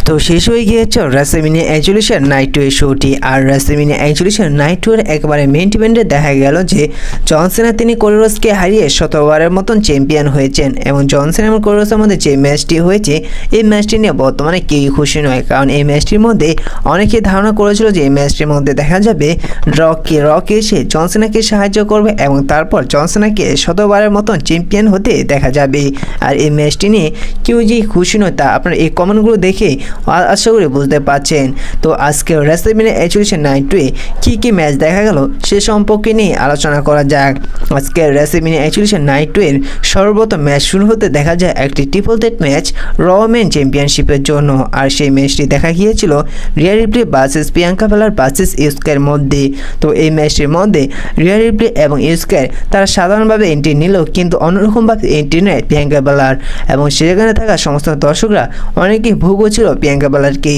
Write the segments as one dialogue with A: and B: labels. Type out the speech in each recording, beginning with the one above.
A: তো শেষ হয়ে গিয়েছে রাসেলমেনিয়া এক্সোলিউশন নাইট 2 এর শোটি। আর রাসেলমেনিয়া এক্সোলিউশন নাইট 2 এর একেবারে মেইন ইভেন্টে দেখা গেল যে জন সিনা তিনি কোডি রোডসকে হারিয়ে শতবারের মতন চ্যাম্পিয়ন হয়েছেন। এবং জন সিনা এবং কোডি রোডসের মধ্যে যে ম্যাচটি হয়েছে এই ম্যাচটি নিয়ে বর্তমানে কেউই খুশি নয়, কারণ এই ম্যাচটির মধ্যে অনেকেই ধারণা করেছিল যে এই ম্যাচটির মধ্যে দেখা যাবে রক এসে জন সিনাকে সাহায্য করবে এবং তারপর জন সিনাকে শতবারের মতন চ্যাম্পিয়ন হতে দেখা যাবে। আর এই ম্যাচটি নিয়ে কেউ যে খুশি নয় তা আপনারা এই কমেন্টগুলো দেখে আশা করি বুঝতে পারছেন। তো আজকে রাসেলমেনিয়া এক্সোলিউশন নাইট 2 এ কী ম্যাচ দেখা গেল সে সম্পর্কে নিয়ে আলোচনা করা যাক। আজকে রাসেলমেনিয়া এক্সোলিউশন নাইট 2 এর সর্বপ্রথম ম্যাচ শুরু হতে দেখা যায় একটি ট্রিপল থ্রেট ম্যাচ র মেন চ্যাম্পিয়নশিপের জন্য। আর সেই ম্যাচটি দেখা গিয়েছিল রিয়া রিপ্লি ভার্সেস প্রিয়াঙ্কা বেলার ভার্সেস ইউস্কার মধ্যে। তো এই ম্যাচটির মধ্যে রিয়া রিপ্লি এবং ইউস্কার তারা সাধারণভাবে এন্ট্রি নিল, কিন্তু অন্যরকমভাবে এন্ট্রি নেয় প্রিয়াঙ্কা বেলার এবং সেখানে থাকা সমস্ত দর্শকরা অনেকেই ভুগও ছিল প্রিয়াঙ্কা বেলারকে।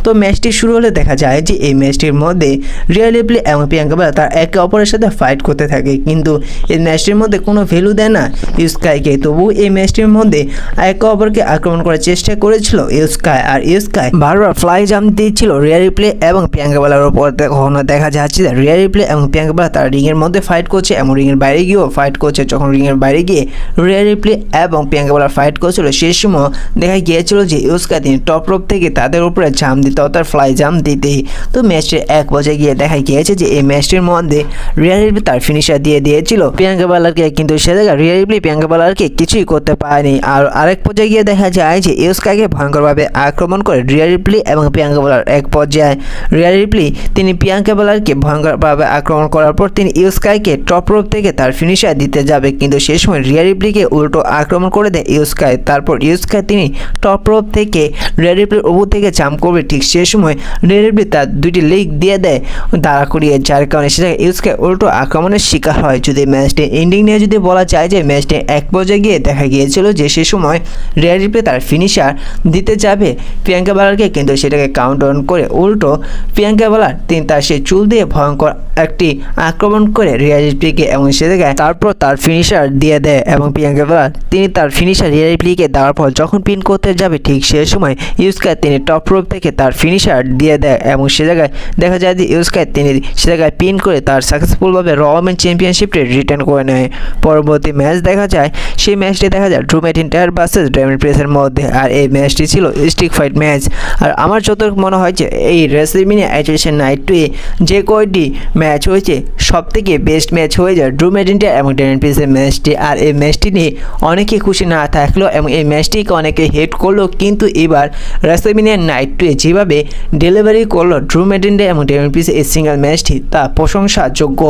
A: তো ম্যাচটি শুরু হলে দেখা যায় যে এই ম্যাচটির মধ্যে রিয়া রিপ্লি এবং প্রিয়াঙ্কা বেলার তারা একে অপরের সাথে ফাইট করতে থাকে, কিন্তু এই ম্যাচটির মধ্যে কোনো ভ্যালু দেয় না ইউস্কাইকে। তবু এই ম্যাচটির মধ্যে একে অপরকে আক্রমণ করার চেষ্টা করেছিল ইউস্কাই। আর ইউস্কাই বারবার ফ্লাই জাম্প দিয়েছিল রিয়া রিপ্লি এবং প্রিয়াঙ্কা বেলার উপর। কখনো দেখা যাচ্ছে যে রিয়া রিপ্লি এবং প্রিয়াঙ্কা বেলা তারা রিংয়ের মধ্যে ফাইট করছে এবং রিংয়ের বাইরে গিয়েও ফাইট করছে। যখন রিংয়ের বাইরে গিয়ে রিয়া রিপ্লি এবং প্রিয়াঙ্কা বেলার ফাইট করছিল সেই সময় দেখা গিয়েছিল যে ইউস্কাই তিনি টপ রোপ থেকে তাদের উপরে জাম্প দিতে তার ফ্লাই জাম্প দিতে। তো ম্যাচটির এক পর্যায়ে গিয়ে দেখা গিয়েছে যে এই ম্যাচটির মধ্যে রিয়া রিপ্লি তার ফিনিশার দিয়ে দিয়েছিল প্রিয়াঙ্কা বেলারকে, কিন্তু সে জায়গায় রিয়া রিপ্লি প্রিয়াঙ্কা বেলারকে কিছুই করতে পারেনি। আর আরেক পর্যায়ে গিয়ে দেখা যায় যে ইউস্কাইকে ভয়ঙ্করভাবে আক্রমণ করে রিয়া রিপ্লি এবং প্রিয়াঙ্কা বেলার। এক পর্যায়ে রিয়া রিপ্লি তিনি প্রিয়াঙ্কা বেলারকে ভয়ঙ্করভাবে আক্রমণ করার পর তিনি ইউস্কাইকে টপ রোপ থেকে তার ফিনিশার দিতে যাবে, কিন্তু সেই সময় রিয়া রিপ্লিকে উল্টো আক্রমণ করে দেয় ইউস্কাই। তারপর ইউস্কাই তিনি টপ রোপ থেকে রিয়া রিপ্লির উপর থেকে জাম্প করবে, ঠিক সেই সময় রিয়া রিপ্লি তার দুইটি লেগ দিয়ে দেয় দাঁড়া করিয়ে, যার কারণে সেটাকে ইউস্কাই উল্টো আক্রমণের শিকার হয়। যদি ম্যাচটি এন্ডিং নিয়ে যদি বলা যায় যে ম্যাচটি এক পর্যায়ে গিয়ে দেখা গিয়েছিল যে সে সময় রিয়া রিপ্লি তার ফিনিশার দিতে যাবে প্রিয়াঙ্কা বেলারকে, কিন্তু সেটাকে কাউন্ট ডাউন করে উল্টো প্রিয়াঙ্কা বেলার তিনি তার সেই চুল দিয়ে ভয়ঙ্কর একটি আক্রমণ করে রিয়া রিপ্লিকে এবং সে জায়গায় তারপর তার ফিনিশার দিয়ে দেয় এবং প্রিয়াঙ্কা বেলার তিনি তার ফিনিশার রিয়া রিপ্লিকে দেওয়ার পর যখন পিন করতে যাবে ঠিক সেই সময় ইউস্কাই তিনি টপ রোপ থেকে তার ফিনিশার দিয়ে দেয় এবং সে জায়গায় দেখা যায় যে ইউস্কাই তিনি সে জায়গায় পিন করে তার সাকসেসফুলভাবে র ওমেন চ্যাম্পিয়নশিপটি রিটার্ন করে নেয়। পরবর্তী ম্যাচ দেখা যায় সেই ম্যাচটি দেখা যায় ড্রু ম্যাকইন্টায়ার ভার্সেস ডেমিন প্রিয়েসের মধ্যে। আর এই ম্যাচটি ছিল স্টিক ফাইট ম্যাচ। আর আমার যতটুকু মনে হয় যে এই রাসেলমেনিয়া এক্সোলিউশন নাইট 2 এ যে কয়টি ম্যাচ হয়েছে সবথেকে বেস্ট ম্যাচ হয়ে যায় ড্রু ম্যাকইন্টায়ার এবং ডেমিন প্রিয়েসের ম্যাচটি। আর এই ম্যাচটি নিয়ে অনেকে খুশি না থাকলো এবং এই ম্যাচটিকে অনেকে হেট করলো, কিন্তু এবার রাসেলমেনিয়া নাইট 2 এ যেভাবে ডেলিভারি করলো ড্রু ম্যাকইন্টায়ার এবং ডেমিন প্রিয়েসের এই সিঙ্গেল ম্যাচটি তা প্রশংসাযোগ্য।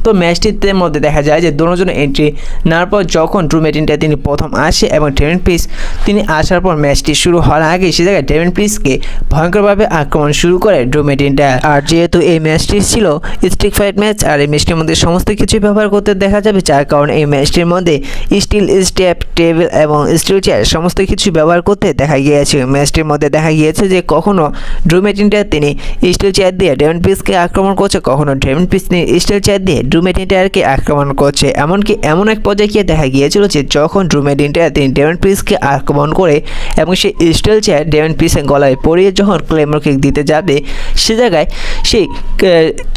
A: তো ম্যাচটিতে মধ্যে দেখা যায় যে দুজনের এন্ট্রি নেওয়ার পর যখন ড্রু ম্যাকইন্টায়ার তিনি প্রথম আসে এবং ডেমিন প্রিয়েস তিনি আসার পর ম্যাচটি শুরু হওয়ার আগে সে জায়গায় ডেমিন প্রিয়েসকে ভয়ঙ্করভাবে আক্রমণ শুরু করে ড্রু ম্যাকইন্টায়ার। আর যেহেতু এই ম্যাচটি ছিল স্টিক ফাইট ম্যাচ আর এই ম্যাচটির মধ্যে সমস্ত কিছু ব্যবহার করতে দেখা যাবে, যার কারণে এই ম্যাচটির মধ্যে স্টিল স্টেপ টেবিল এবং স্টিল চেয়ার সমস্ত কিছু ব্যবহার করতে দেখা গিয়েছে। ম্যাচটির মধ্যে দেখা গিয়েছে যে কখনো ড্রু ম্যাকইন্টায়ার তিনি স্টিল চেয়ার দিয়ে ডেমিন প্রিয়েসকে আক্রমণ করছে, কখনো ডেমিন প্রিয়েস তিনি স্টিল চেয়ার দিয়ে ড্রু ম্যাকইন্টায়ারকে আক্রমণ করছে। এমনকি এমন এক পর্যায়ে গিয়ে দেখা গিয়েছিল যে যখন ড্রু ম্যাকইন্টায়ার তিনি ডেমিন প্রিয়েসকে আক্রমণ করে এবং সে স্টিল চেয়ার ডেমিন প্রিয়েসের গলায় পরিয়ে যখন ক্লেমর কিক দিতে যাবে সে জায়গায় সেই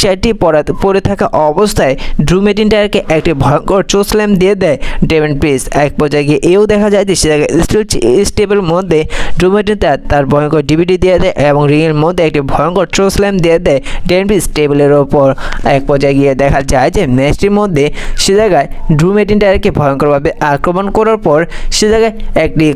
A: চেয়ারটি পরে থাকা অবস্থায় ড্রু ম্যাকইন্টায়ারকে একটি ভয়ঙ্কর চোস্ল্যাম দিয়ে দেয় ডেমিন প্রিয়েস। এক পর্যায়ে গিয়ে এও দেখা যায় যে সে জায়গায় স্টিল স্টেপের মধ্যে ড্রু ম্যাকইন্টায়ার তার ভয়ঙ্কর ডিভিডি দিয়ে দেয় এবং রিংয়ের মধ্যে একটি ভয়ঙ্কর চোস্ল্যাম দিয়ে দেয় ডেমিন প্রিয়েস টেবিলের ওপর। এক পর্যায়ে গিয়ে দেখা যায় যে ম্যাচটির মধ্যে সে জায়গায় ড্রু ম্যাকইন্টায়ারকে ভয়ঙ্করভাবে আক্রমণ করার পর সে জায়গায় একটি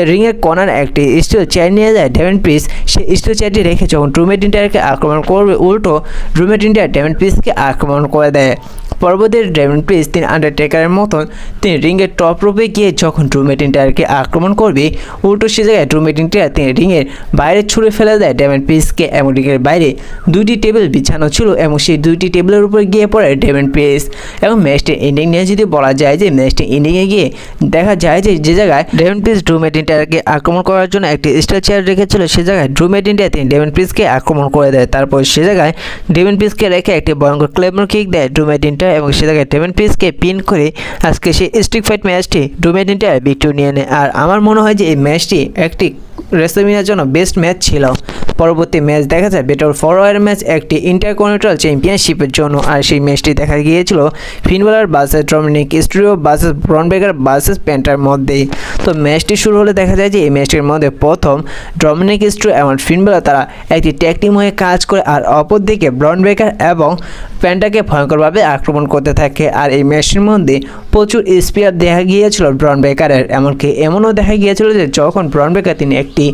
A: রিংয়ের কর্নার একটি স্টিল চেয়ার নিয়ে যায় ডেমিন প্রিয়েস। সেই স্টিল চেয়ারটি রেখে যখন ড্রু ম্যাকইন্টায়ারকে আক্রমণ করবে উল্টো ড্রু ম্যাকইন্টায়ার ডেমিন প্রিয়েসকে আক্রমণ করে দেয়। পরবর্তী ডেমিন প্রিয়েস তিনি আন্ডারটেকারের মতন তিনি রিংয়ের টপ রোপে গিয়ে যখন ড্রু ম্যাকইন্টায়ারকে আক্রমণ করবে উল্টো সে জায়গায় ড্রু ম্যাকইন্টায়ার তিনি রিংয়ের বাইরে ছুঁড়ে ফেলে দেয় ডেমিন প্রিয়েসকে এবং রিংয়ের বাইরে দুইটি টেবিল বিছানো ছিল এবং সেই দুইটি টেবিলের উপর গিয়ে পড়ে ডেমিন প্রিয়েস। এবং ম্যাচটির এন্ডিং নিয়ে যদি বলা যায় যে ম্যাচটির এন্ডিংয়ে গিয়ে দেখা যায় যে জায়গায় ডেমিন প্রিয়েস ড্রু ম্যাকইন্টায়ারকে আক্রমণ করার জন্য একটি স্টিল চেয়ার রেখেছিল সে জায়গায় ড্রু ম্যাকইন্টায়ার তিনি ডেমিন প্রিয়েসকে আক্রমণ করে দেয়। তারপর সে জায়গায় ডেমিন প্রিয়েসকে রেখে একটি ভয়ঙ্কর ক্লেমর কিক দেয় ড্রু ম্যাকইন্টায়ার যায় এবং সে জায়গায় ডেমিয়ান প্রিস্টকে পিন করে আজকে সেই স্ট্রিক ফাইট ম্যাচটি ডোমিনেটের ভিক্টরি নিয়ে নেয়। আর আমার মনে হয় যে এই ম্যাচটি একটি রেসলম্যানিয়ার জন্য বেস্ট ম্যাচ ছিল। পরবর্তী ম্যাচ দেখা যায় ব্যাটল ফর রয়্যাল ম্যাচ একটি ইন্টারকন্টিনেন্টাল চ্যাম্পিয়নশিপের জন্য। আর সেই ম্যাচটি দেখা গিয়েছিল Finn Balor versus Dominik Mysterio versus Bron Breakker versus পেন্টার মধ্যে। তো ম্যাচটি শুরু হলে দেখা যায় যে এই ম্যাচটির মধ্যে প্রথম ডমিনিক মিস্টেরিও এবং ফিন বালার তারা একটি ট্যাগ টিম হয়ে কাজ করে, আর অপরদিকে ব্রন ব্রেকার এবং পেন্টাকে ভয়ঙ্করভাবে আক্রমণ করতে থাকে। আর এই ম্যাচটির মধ্যে প্রচুর স্পিয়ার দেখা গিয়েছিল ব্রন ব্রেকারের, এমনকি এমনও দেখা গিয়েছিল যে যখন ব্রন ব্রেকার তিনি একটি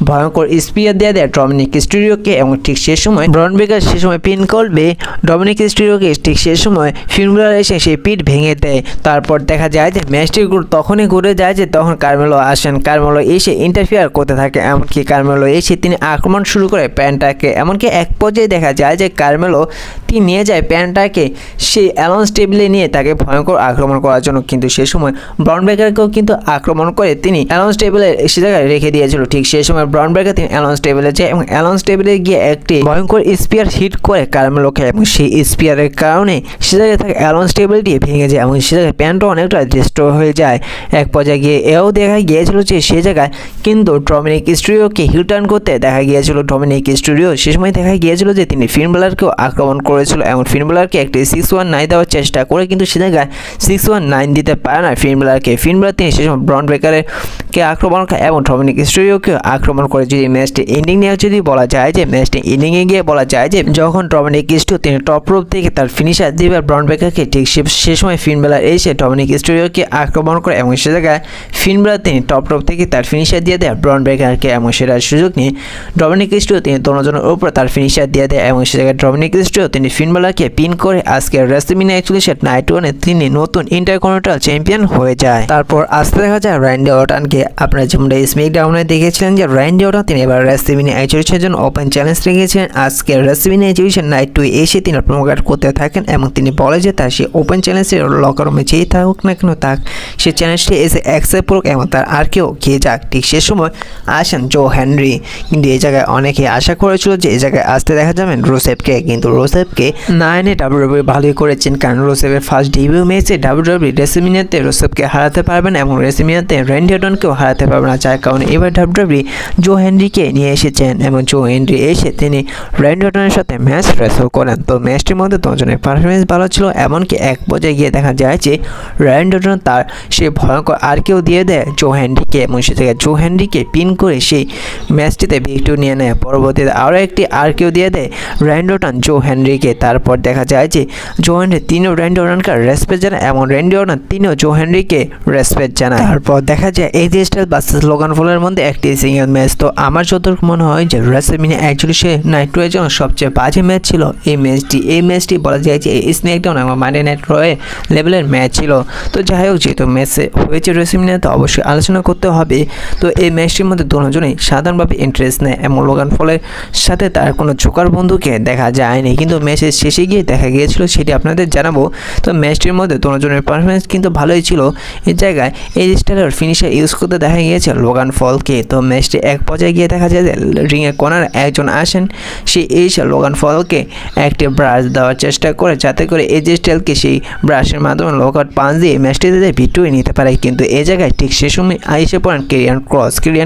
A: ভয়ঙ্কর স্পিয়ার দিয়ে দেয় ডমিনিক মিস্টেরিওকে, এবং ঠিক সে সময় ব্রন ব্রেকার সে সময় পিন করবে ডমিনিক মিস্টেরিওকে, ঠিক সে সময় ফিন বালার এসে সেই পিঠ ভেঙে দেয়। তারপর দেখা যায় যে ম্যাচটি তখনই ঘুরে যায় যে তখন কারমেলো আসেন, কারমেলো এসে ইন্টারফিয়ার করতে থাকে, এমনকি কারমেলো এসে তিনি আক্রমণ শুরু করে প্যান্টাকে। এমনকি এক পর্যায়ে দেখা যায় যে কারমেলো তিনি নিয়ে যায় প্যান্টাকে সেই অ্যালাউন্স টেবিলে নিয়ে তাকে ভয়ঙ্কর আক্রমণ করার জন্য, কিন্তু সে সময় ব্রন ব্রেকারকেও কিন্তু আক্রমণ করে তিনি অ্যালাউন্স টেবিলে সে জায়গায় রেখে দিয়েছিল। ঠিক সেই সময় ব্রন ব্রেকার তিনি অ্যালাউন্স টেবিলে যায় এবং অ্যালাউন্স টেবিলে গিয়ে একটি ভয়ঙ্কর স্পিয়ার হিট করে কারমেলোকে, এবং সেই স্পিয়ারের কারণে সে জায়গায় থাকে অ্যালাউন্স টেবিলটি ভেঙে যায় এবং সে জায়গায় প্যান্টও অনেকটা ডিস্ট্রয় হয়ে যায়। এক পর্যায়ে গিয়ে এও দেখা গিয়েছিল যে সে জায়গায় কিন্তু ডমিনিক মিস্টেরিওকে হিল টার্ন করতে দেখা গিয়েছিল ডমিনিক মিস্টেরিও। সে সময় দেখা গিয়েছিল যে তিনি ফিন বালারকেও আক্রমণ করেছিল এবং ফিন বালারকে একটি 619 দেওয়ার চেষ্টা করে, কিন্তু সে জায়গায় 619 দিতে পারে না ফিন বালারকে। ফিন বালার তিনি সে সময় ব্রন ব্রেকারকে আক্রমণ করে এবং ডমিনিক মিস্টেরিওকে আক্রমণ করে। যদি ম্যাচটি এন্ডিং নিয়ে যদি বলা যায় যে ম্যাচটি এন্ডিংয়ে গিয়ে বলা যায় যে যখন ডমিনিক মিস্টেরিও তিনি টপ রোপ থেকে তার ফিনিশার দিবে ব্রন ব্রেকারকে, ঠিক সে সময় ফিন বালার এসে ডমিনিক মিস্টেরিওকে আক্রমণ করে এবং সে জায়গায় ফিন বালার তিনি টপ রোপ থেকে তার ফিনিশার দিয়ে দেয় ব্রন ব্রেকারকে, এবং সেটার সুযোগ নিয়ে ডমিনিক মিস্টেরিও তিনি দোনোজনের উপর তার ফিনিশার দিয়ে দেয় এবং সে জায়গায় ডমিনিক মিস্টেরিও তিনি ফিন বালারকে পিন করে আজকে রেসলম্যানিয়া 41 নাইট 1-এ তিনি নতুন ইন্টারকন্টিনেন্টাল চ্যাম্পিয়ন হয়ে যায়। তারপর আসতে দেখা যায় র্যান্ডি অর্টনকে। আপনারা যেমনটা স্ম্যাকডাউনে দেখেছিলেন যে র্যান্ডি অর্টন তিনি এবার রেসলম্যানিয়া 41-এর জন্য ওপেন চ্যালেঞ্জ রেখেছিলেন। আজকে রেসলম্যানিয়া 41 নাইট 2 এসে তিনি প্রমোট করতে থাকেন এবং তিনি বলে যে তার সেই ওপেন চ্যালেঞ্জের লকার রুমে যেই থাকুক না কেন তাক সে চ্যালেঞ্জটি এসে অ্যাকসেপ্ট করুক এবং তার আর কেউ গিয়ে যাক। ঠিক সে সময় আসেন জো হেনরি, কিন্তু এই জায়গায় অনেকে আশা করেছিল যে এই জায়গায় আসতে দেখা যাবেন রুসেফকে, কিন্তু রুসেফকে না এনে ডাব্লিউডাব্লিউ ভালোই করেছেন, কারণ রুসেফের ফার্স্ট ডেবিউ ম্যাচে ডাব্লিউডাব্লিউ রেসলম্যানিয়াতে রুসেফকে হারাতে পারবেন এবং রেসলম্যানিয়াতে র্যান্ডি অর্টনকেও হারাতে পারবেন না, যার কারণে এবার ডাব্লিউডাব্লিউ জো হেনরিকে নিয়ে এসেছেন এবং জো হেনরি এসে তিনি র্যান্ডি অর্টনের সাথে ম্যাচ রেসল করেন। তো ম্যাচটির মধ্যে দুজনের পারফরমেন্স ভালো ছিল, এমনকি এক পর্যায়ে গিয়ে দেখা যায় যে র্যান্ডি অর্টন তার সে ভয়ঙ্কর আর কেউ দিয়ে দেয় জো হেনরিকে এবং সে জায়গায় জো হেনরিকে পিন করে সেই ম্যাচটিতে ভিক্টরি নিয়ে নেয়। পরবর্তীতে আরও একটি আর কেউ দিয়ে দেয় র্যান্ডি অর্টন জো হেনরিকে। তারপর দেখা যায় যে জো হেনরি তিনিও র্যান্ডি অর্টনকে রেসপেক্ট জানায় এবং র্যান্ডি অর্টন তিনিও জো হেনরিকে রেসপেক্ট জানায়। তারপর দেখা যায় এজি স্টাইলস ভার্সেস লোগান পলের মধ্যে একটি সিঙ্গেল ম্যাচ। তো আমার যতটুকু মনে হয় যে রেসলম্যানিয়া 41 নাইট 2 এর জন্য সবচেয়ে বাজে ম্যাচ ছিল এই ম্যাচটি বলা যায় যে স্ম্যাকডাউন এবং মানডে নাইট রয়ে লেভেলের ম্যাচ ছিল। তো যাই হোক, যেহেতু ম্যাচে হয়েছে রেসলম্যানিয়া তো অবশ্যই আলোচনা করতে হবে। তো এই ম্যাচটির মধ্যে দুজনেই সাধারণভাবে ইন্টারেস্ট নেয় এবং লোগান পলের সাথে তার কোনো জোকার বন্ধুকে দেখা যায়নি, কিন্তু ম্যাচের শেষে গিয়ে দেখা গিয়েছিল, সেটি আপনাদের জানাবো। তো ম্যাচটির মধ্যে দুজনের পারফরমেন্স কিন্তু ভালোই ছিল। এই জায়গায় এই স্টাইলের ফিনিশার ইউজ করতে দেখা গিয়েছে লোগান পলকে। তো ম্যাচটি এক পর্যায়ে গিয়ে দেখা যায় যে রিংয়ের কর্নার একজন আসেন, সে এসে লোগান পলকে একটি ব্রাশ দেওয়ার চেষ্টা করে যাতে করে এজি স্টাইলকে সেই ব্রাশের মাধ্যমে লোকআউট পাঞ্চ দিয়ে ম্যাচটিতে ভিক্টরি নিতে পারে, কিন্তু এই জায়গায় ঠিক সে সময় এসে পড়েন কেরিয়ান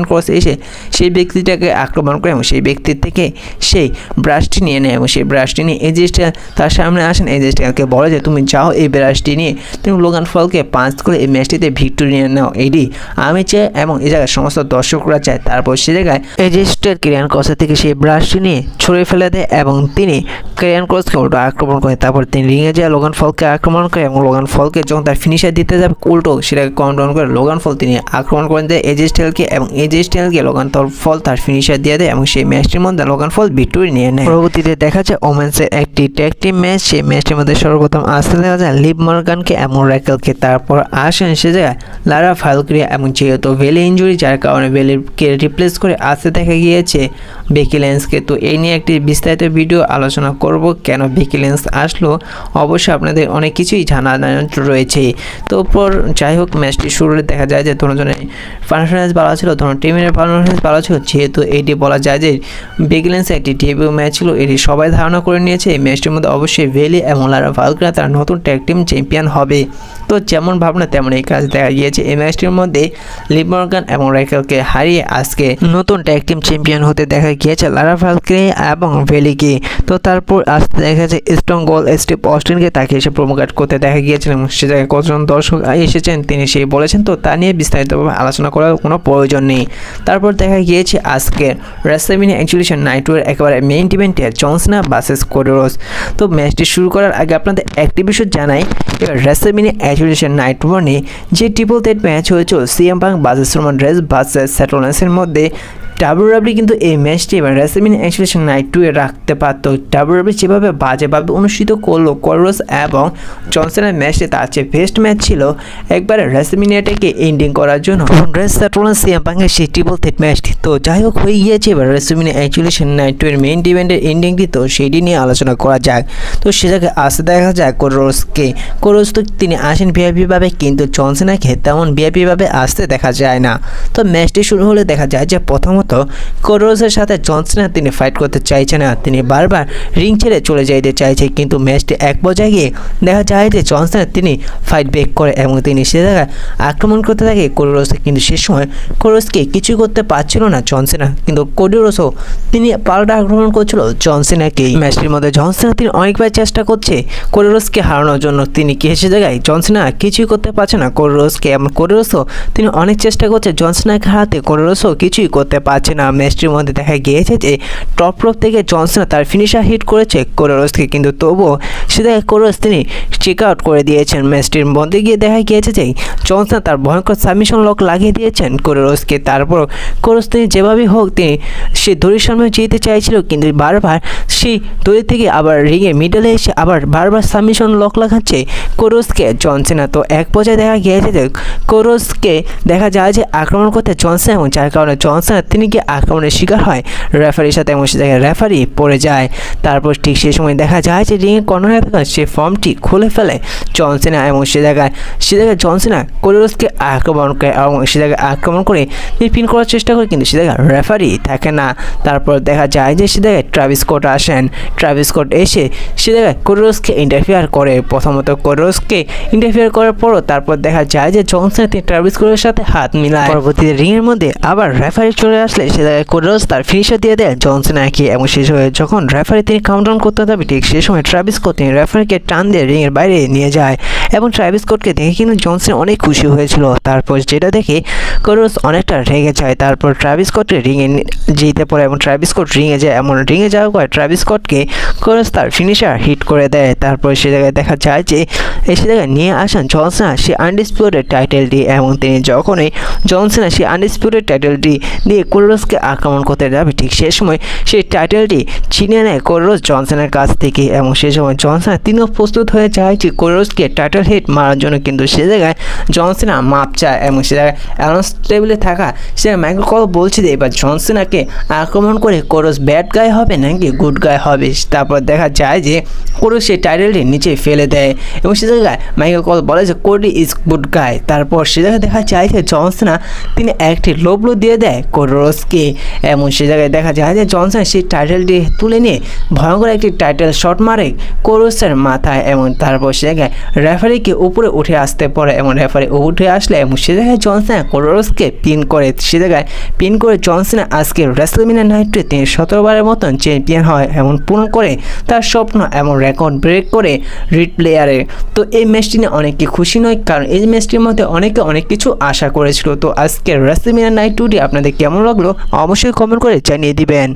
A: ক্রস এসে সেই ব্যক্তিটাকে আক্রমণ করে এবং সেই ব্যক্তির থেকে সেই ব্রাশটি নিয়ে নেয় এবং সেই ব্রাশটি নিয়ে এজি স্টাইল তার সামনে আসেন। এজি স্টাইলকে বলে যে তুমি যাও এই ব্রাশটি নিয়ে তুমি লোগান পলকে পাঞ্চ করে এই ম্যাচটিতে ভিক্টরি নিয়ে নাও, এটি আমি চাই এবং এই জায়গায় সমস্ত দর্শকরা চায়। তারপর সে জায়গায় এজি স্টাইল কেরিয়ান ক্রসের থেকে সেই ব্রাশটি নিয়ে ছড়িয়ে ফেলে দেয় এবং তিনি কেরিয়ান ক্রসকে উল্টো আক্রমণ করে। তারপর তিনি রিংয়ে যায় লোগান পলকে আক্রমণ করে এবং লোগান পলকে যখন তার ফিনিশার দিতে যাবে উল্টো সেটাকে কাউন্টার করে লোগান পল তিনি আক্রমণ করে দেয় এজি স্টাইলকে এবং এজি স্টাইলকে লোগান পল তার ফিনিশার দিয়ে দেয় এবং সেই ম্যাচটির মধ্যে লোগান পল ভিক্টরি নিয়ে নেয়। পরবর্তীতে দেখা যায় ওমেন্সের একটি ট্যাগ টিম ম্যাচ। সেই ম্যাচটির মধ্যে সর্বপ্রথম আসতে দেখা যায় লিভ মর্গানকে এবং র্যাকেলকে। তারপর আসেন সে জায়গায় লারা ভালকিরিয়া এবং যেহেতু তো ভেলি ইঞ্জুরি, যার কারণে ভেলিকে রিপ্লেস করে আসতে দেখা গিয়েছে বেকি লিঞ্চকে। তো এই নিয়ে একটি বিস্তারিত ভিডিও আলোচনা করব, কেন বেকি লিঞ্চ আসলো অবশ্যই আপনাদের অনেক কিছুই জানা রয়েছে। তো পর যাই হোক, ম্যাচটি শুরুতে দেখা যায় যে দুজনের পারফরমেন্স ভালো ছিল, দুটো টিমের পারফরমেন্স ভালো ছিল, যেহেতু এটি বলা যায় যে বেকি লিঞ্চের একটি ডেবিউ ম্যাচ ছিল, এটি সবাই ধারণা করে নিয়েছে এই ম্যাচটির মধ্যে অবশ্যই ভেলি এবং লারা ভালকারা তারা নতুন ট্যাগ টিম চ্যাম্পিয়ন হবে। তো যেমন ভাবনা তেমন এই কাজ দেখা গিয়েছে। এই ম্যাচটির মধ্যে লিভ মর্গান এবং রেকেলকে হারিয়ে আজকে নতুন ট্যাগ টিম চ্যাম্পিয়ন হতে দেখা গিয়েছে লারা ভালকারি এবং ভেলিকে। তো তারপর আসতে দেখা যাচ্ছে স্ট্রং গোল স্টিভ অস্টিনকে তাকে এসে প্রমোট করতে দেখা গিয়েছিল এবং সে জায়গায় কতজন দর্শক এসেছেন তিনি সেই বলেছেন। তো তা নিয়ে বিস্তারিতভাবে আলোচনা করার কোনো প্রয়োজন নেই। তারপর দেখা গিয়েছে আজকে রেসলম্যানিয়া এক্সিবিশন নাইট এর একেবারে মেইন ইভেন্টে জন সিনা ভার্সেস কোডি রোডস। তো ম্যাচটি শুরু করার আগে আপনাদের একটি বিষয় জানাই, এবার রেসলম্যানিয়া এক্সিবিশন নাইট ওয়ানে যে ট্রিপল থ্রেট ম্যাচ হয়েছিল CM Punk versus Roman Reigns versus Seth রোলিন্সের মধ্যে, ডাব্লিউডাব্লিউ কিন্তু এই ম্যাচটি এবার রেসলম্যানিয়া এক্সিবিশন নাইট 2 এ রাখতে পারত। ডাব্লিউডাব্লিউ যেভাবে বাজেভাবে অনুষ্ঠিত করলো কোডি রোডস এবং জন সিনার ম্যাচটি তার চেয়ে বেস্ট ম্যাচ ছিল একবারে রেসলম্যানিয়াটাকে এন্ডিং করার জন্য সেথ রোলিন্স সিএম পাঙ্কের সেই ট্রিপল থ্রেট ম্যাচটি। তো যাই হোক, হয়ে গিয়েছে এবার রেসলম্যানিয়া এক্সিবিশন নাইট 2 এর মেইন ইভেন্টের এন্ডিংটি। তো সেইটি নিয়ে আলোচনা করা যাক। তো সে জায়গায় আসতে দেখা যায় কোডি রোডসকে। কোডি রোডস তো তিনি আসেন ভিআইপি ভাবে, কিন্তু জন সিনাকে তেমন ভিআইপি ভাবে আসতে দেখা যায় না। তো ম্যাচটি শুরু হলে দেখা যায় যে প্রথমত কোডি রোডসের সাথে জন সিনা তিনি ফাইট করতে চাইছে না, তিনি বারবার রিং ছেড়ে চলে যাইতে চাইছে। কিন্তু ম্যাচটি এক পর্যায়ে গিয়ে দেখা যায় যে জন সিনা তিনি ফাইট ব্রেক করে এবং তিনি সে জায়গায় আক্রমণ করতে থাকে কোডি রোডসকে। কিন্তু সে সময় কোডি রোডসকে কিছু করতে পারছিল না জন সিনা, কিন্তু কোডি রোডসও তিনি পাল্টা আক্রমণ করছিল জন সিনাকে। ম্যাচটির মধ্যে জন সিনা তিনি অনেকবার চেষ্টা করছে কোডি রোডসকে হারানোর জন্য, তিনি কি সে জায়গায় জন সিনা কিছুই করতে পারছে না কোডি রোডসকে। এবং কোডি রোডসও তিনি অনেক চেষ্টা করছে জন সিনাকে হারাতে, কোডি রোডসও কিছুই করতে পারছে না। ম্যাচটির মধ্যে দেখা গিয়েছে যে টপ রোপ থেকে জন সিনা তার ফিনিশার হিট করেছে কোডি রোডসকে, কিন্তু তবুও সে জায়গায় কোডি রোডস তিনি চেক আউট করে দিয়েছেন। ম্যাচটির মধ্যে গিয়ে দেখা গিয়েছে যে জন সিনা তার ভয়ঙ্কর সাবমিশন লক লাগিয়ে দিয়েছেন কোডি রোডসকে। তারপর কোডি রোডস তিনি যেভাবেই হোক তিনি সে দড়ির সামনে যেতে চাইছিল, কিন্তু বারবার সেই দড়ি থেকে আবার রিংয়ে মিডলে এসে আবার বারবার সাবমিশন লক লাগাচ্ছে কোডি রোডসকে জন সিনা। তো এক পর্যায়ে দেখা গিয়েছে যে কোডি রোডসকে দেখা যায় যে আক্রমণ করতে জন সিনা, এবং যার কারণে জন সিনা তিনি গিয়ে আক্রমণের শিকার হয় রেফারির সাথে এবং সে জায়গায় রেফারি পড়ে যায়। তারপর ঠিক সেই সময় দেখা যায় যে রিংয়ের কর্নারে থাকা সে ফর্মটি খুলে ফেলে জন সিনা এবং সে জায়গায় জন সিনা কোডি রোডসকে আক্রমণ করে এবং সে জায়গায় আক্রমণ করে তিনি পিন করার চেষ্টা করে, কিন্তু সে জায়গায় রেফারি থাকে না। তারপর দেখা যায় যে সে জায়গায় ট্রাভিস স্কট আসেন। ট্রাভিস স্কট এসে সে জায়গায় কোডি রোডসকে ইন্টারফেয়ার করে। প্রথমত কোডি রোডসকে ইন্টারফেয়ার করার পরও তারপর দেখা যায় যে জন সিনা তিনি ট্রাভিস স্কটের সাথে হাত মিলায়। পরবর্তীতে রিংয়ের মধ্যে আবার রেফারি চলে আসলে সে জায়গায় কোডি রোডস তার ফিনিশার দিয়ে দেয় জন সিনাকে, এবং সেই সময় যখন রেফারি তিনি কাউন্টডাউন করতে যাবে ঠিক সেই সময় ট্রাভিস স্কট তিনি রেফারিকে টান দিয়ে রিংয়ের বাইরে নিয়ে যায় এবং ট্রাভিস স্কটকে দেখে কিন্তু জন সিনা অনেক খুশি হয়েছিল। তারপর যেটা দেখে কোডি রোডস অনেকটা রেগে যায়। তারপর ট্রাভিস স্কটকে রিংয়ে যেতে পড়ে এবং ট্রাভিস স্কট রিংয়ে যায়, এমন রিংয়ে যাওয়ার পর ট্রাভিস স্কটকে কোডি রোডস তার ফিনিশার হিট করে দেয়। তারপর সে জায়গায় দেখা যায় যে সে জায়গায় নিয়ে আসেন জন সিনা সে আনডিসপিউটেড টাইটেলটি, এবং তিনি যখনই জন সিনা সে আনডিসপিউটেড টাইটেলটি দিয়ে কোডি রোডসকে আক্রমণ করতে যাবে ঠিক সেই সময় সেই টাইটেলটি ছিনিয়ে নেয় কোডি রোডস জন সিনার কাছ থেকে, এবং সেই সময় জন সিনা তিনিও প্রস্তুত হয়ে যায় যে কোডি রোডসকে টাইটেল হিট মারার জন্য। কিন্তু সে জায়গায় জন সিনা মাপ চায় এবং সে জায়গায় অ্যানাউন্স টেবিলে থাকা সে মাইকেল কল বলছে যে এবার জন সিনাকে আক্রমণ করে কোডি রোডস ব্যাড গায় হবে নাকি গুড গায় হবে। তারপর দেখা যায় যে কোডি রোডস সেই টাইটেলটি নিচে ফেলে দেয় এবং সে জায়গায় মাইকেল কল বলে যে কোডি ইজ গুড গায়। তারপর সে জায়গায় দেখা যায় যে জন সিনা তিনি একটি লো ব্লো দিয়ে দেয় কোডি রোডসকে, এবং সে জায়গায় দেখা যায় যে জন সিনা সেই টাইটেলটি তুলে নিয়ে ভয়ঙ্কর একটি টাইটেল শট মারে কোডি রোডসের মাথায়, এবং তারপর সে জায়গায় রেফারিকে উপরে উঠে আসতে পড়ে এবং রেফারি উঠে আসলে এবং সে জায়গায় জন সিনা কোডি রোডসকে পিন করে। সে জায়গায় পিন করে জন সিনা আজকে রেসলম্যানিয়া নাইট 2 তিনি 17 বারের মতন চ্যাম্পিয়ন হয় এবং পূর্ণ করে তার স্বপ্ন এবং রেকর্ড ব্রেক করে রিড প্লেয়ারে। তো এই ম্যাচটি নিয়ে অনেকে খুশি নয়, কারণ এই ম্যাচটির মধ্যে অনেকে অনেক কিছু আশা করেছিল। তো আজকে রেসলম্যানিয়া নাইট 2টি আপনাদের কেমন লাগলো অবশ্যই কমেন্ট করে জানিয়ে দিবেন।